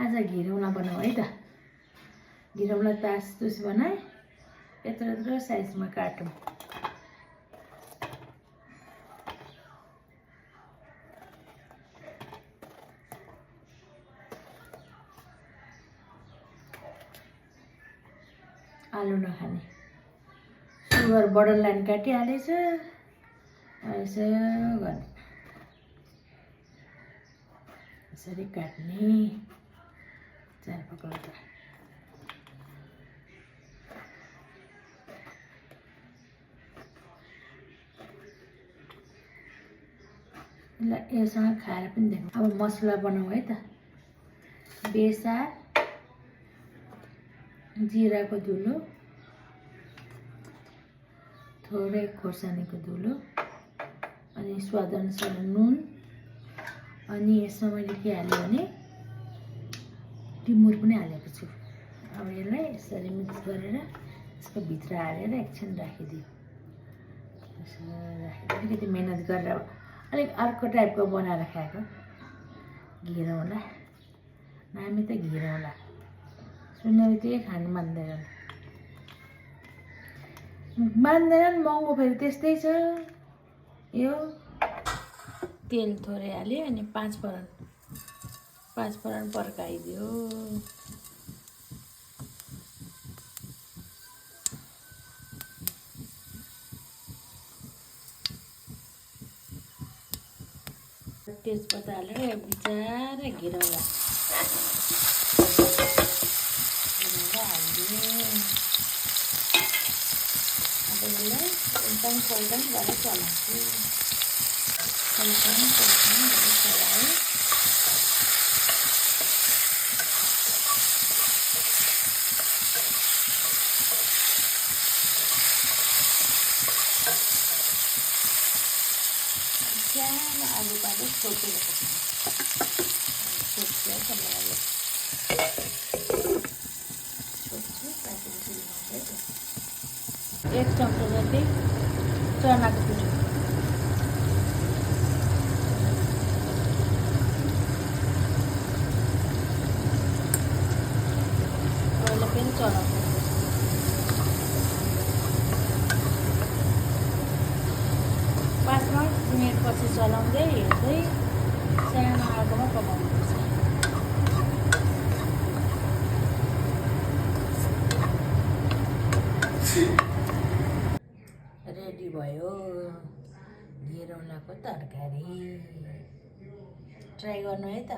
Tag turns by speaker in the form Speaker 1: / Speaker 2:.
Speaker 1: आज घिरौँला बनाऊ है त। घिरौँला तास तुस बनाए, यत्रो यत्रो साइजमा काटौँ। आलु नखाने सुगर बडर लाइन काटिहालेछ। यसो गर्ने, यसरी काट्ने चार पकौडा। यसलाई योसँग खाएर पनि देखौँ। अब मसला बनाऊ है त। बेसार, जिराको धुलो, थोरै खोर्सानीको धुलो, अनि स्वादअनुसार नुन, अनि यसमा मैले के हालेँ भने टिमुर पनि हालेको छु। अब यसलाई यसरी मिक्स गरेर यसको भित्र हालेर एकछिन राखिदियो। अलिकति मेहनत गरेर अलिक अर्को टाइपको बनाएर खाएको घिरौँला। नामै त घिरौँला, सुन्ने बित्तिकै खानु मान्दैनन्। महँगो फेरि त्यस्तै छ। यो तेल थोरै हाल्यो अनि पाँच फोरन पड्काइदियो। तेजपत्ता हालेर बिचारा घिरौँला हालिदियो। अब यसलाई पल्टन गरेर चलाउँछु। पल्टन गरेर चलाएँ। सानो आलु पारेर छोपेर छोप्छु टमाटरले छोप्छु। त्यहाँदेखि एक चम्चा जति चनाको पिठो, पहिला पनि चलाउँछु। 5 मिनटपछि चलाउँदै हेर्दै सानो आगोमा पकाउनुपर्छ। रेडी भयो घिरौँलाको तरकारी। ट्राई गर्नु है त।